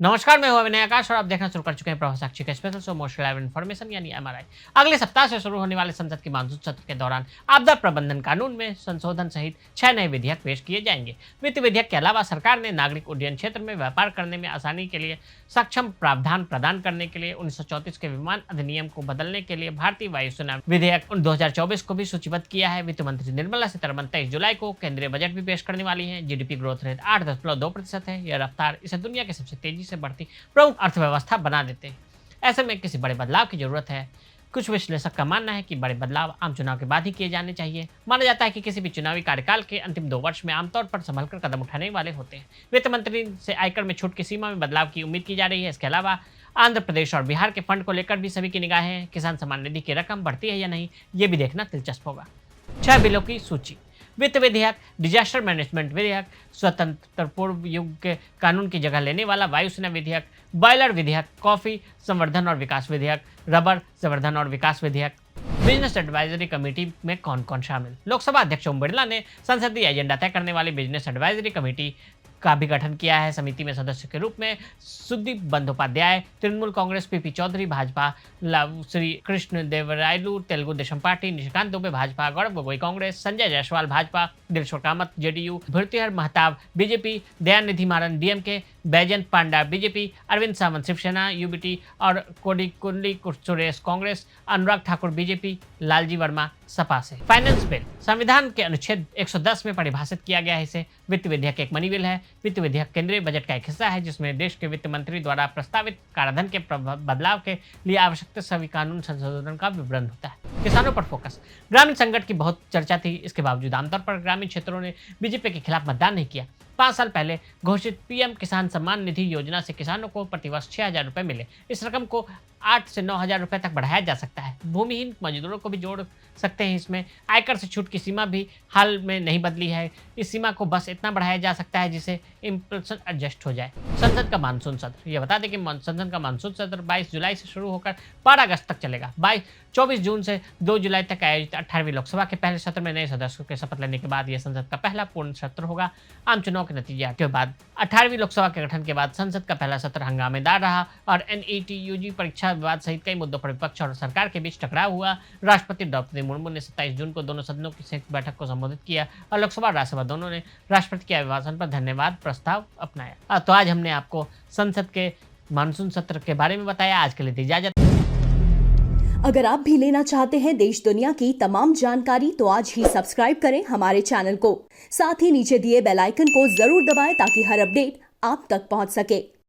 नमस्कार, मैं हूं अभिनय आकाश और आप देखना शुरू कर चुके हैं प्रभाव साक्षी का special show most live information यानी एमआरआई। अगले सप्ताह से शुरू होने वाले संसद के मानसून सत्र के दौरान आपदा प्रबंधन कानून में संशोधन सहित 6 नए विधेयक पेश किए जाएंगे। वित्त विधेयक के अलावा सरकार ने नागरिक उड्डयन क्षेत्र में व्यापार करने में आसानी के लिए सक्षम प्रावधान प्रदान करने के लिए 1934 के विमान अधिनियम को बदलने के लिए भारतीय वायुसेना विधेयक 2024 को भी सूचीबद्ध किया है। वित्त मंत्री निर्मला सीतारमण 23 जुलाई को केंद्रीय बजट भी पेश करने वाली है। जीडीपी ग्रोथ रेट 8.2% है। यह रफ्तार इसे दुनिया के सबसे तेजी से बढ़ती प्रमुख अर्थव्यवस्था बना देते हैं। ऐसे में किसी बड़े बदलाव की जरूरत है। कुछ विश्लेषक का मानना है कि बड़े बदलाव आम चुनाव के बाद ही किए जाने चाहिए। माना जाता है कि किसी भी चुनावी कार्यकाल के अंतिम 2 वर्ष में आमतौर पर संभलकर कदम उठाने वाले होते हैं। वित्त मंत्री से आयकर में छूट की सीमा में बदलाव की उम्मीद की जा रही है। इसके अलावा आंध्र प्रदेश और बिहार के फंड को लेकर भी सभी की निगाहें हैं। किसान सम्मान निधि की रकम बढ़ती है या नहीं, ये भी देखना दिलचस्प होगा। 6 बिलों की सूची। वित्त विधेयक, डिजास्टर मैनेजमेंट विधेयक, स्वतंत्र पूर्व युग के कानून की जगह लेने वाला वायुसेना विधेयक, बॉयलर विधेयक, कॉफी संवर्धन और विकास विधेयक, रबर संवर्धन और विकास विधेयक। बिजनेस एडवाइजरी कमेटी में कौन कौन शामिल? लोकसभा अध्यक्ष ओम बिरला ने संसदीय एजेंडा तय करने वाली बिजनेस एडवाइजरी कमेटी का भी गठन किया है। समिति में सदस्य के रूप में Sudeep Bandyopadhyay, Trinamool Congress, PP Chaudhary Bhajpa, Shri Krishna Devarayalu Telugu Desam party, Nishikant Dubey Bhajpa, Gaurav Gogoi Congress, Sanjay Jaiswal Bhajpa, दिलशोर Kamat JDU, भृतहर Mahtab BJP, Dayanidhi Maran DMK, Baijayant पांडा बीजेपी, अरविंद सावंत शिवसेना यूबीटी और कोडिकुंडली सुरेश कांग्रेस, अनुराग ठाकुर बीजेपी, लालजी वर्मा सपा से। फाइनेंस बिल संविधान के अनुच्छेद 110 में परिभाषित किया गया है। इसे वित्त विधेयक एक मनी बिल है। वित्त विधेयक केंद्रीय बजट का एक हिस्सा है जिसमें देश के वित्त मंत्री द्वारा प्रस्तावित कराधान के बदलाव के लिए आवश्यक सभी कानून संशोधन का विवरण होता है। किसानों पर फोकस। ग्रामीण संकट की बहुत चर्चा थी। इसके बावजूद आमतौर पर ग्रामीण क्षेत्रों ने बीजेपी के खिलाफ मतदान नहीं किया। 5 साल पहले घोषित पीएम किसान सम्मान निधि योजना से किसानों को प्रतिवर्ष 6,000 रुपये मिले। इस रकम को 8 से 9,000 रुपये तक बढ़ाया जा सकता है। भूमिहीन मजदूरों को भी जोड़ सकते हैं इसमें। आयकर से छूट की सीमा भी हाल में नहीं बदली है। इस सीमा को बस इतना बढ़ाया जा सकता है जिससे इन्फ्लेशन एडजस्ट हो जाए। संसद का मानसून सत्र। यह बता दें कि संसद का मानसून सत्र 22 जुलाई से शुरू होकर 12 अगस्त तक चलेगा। 24 जून से 2 जुलाई तक आयोजित 18वीं लोकसभा के पहले सत्र में नए सदस्यों के शपथ लेने के बाद यह संसद का पहला पूर्ण सत्र होगा। आम चुनाव के नतीजे के बाद 18वीं लोकसभा के गठन के बाद संसद का पहला सत्र हंगामेदार रहा और एनईटी यूजी परीक्षा विवाद सहित कई मुद्दों पर विपक्ष और सरकार के बीच टकराव हुआ। राष्ट्रपति द्रौपदी मुर्मू ने 27 जून को दोनों सदनों की संयुक्त बैठक को संबोधित किया और लोकसभा और राज्यसभा दोनों ने राष्ट्रपति के अभिभाषण पर धन्यवाद प्रस्ताव अपनाया। तो आज हमने आपको संसद के मानसून सत्र के बारे में बताया। आज के लिए दी इजाजत। अगर आप भी लेना चाहते हैं देश दुनिया की तमाम जानकारी तो आज ही सब्सक्राइब करें हमारे चैनल को। साथ ही नीचे दिए बेल आइकन को जरूर दबाएं ताकि हर अपडेट आप तक पहुंच सके।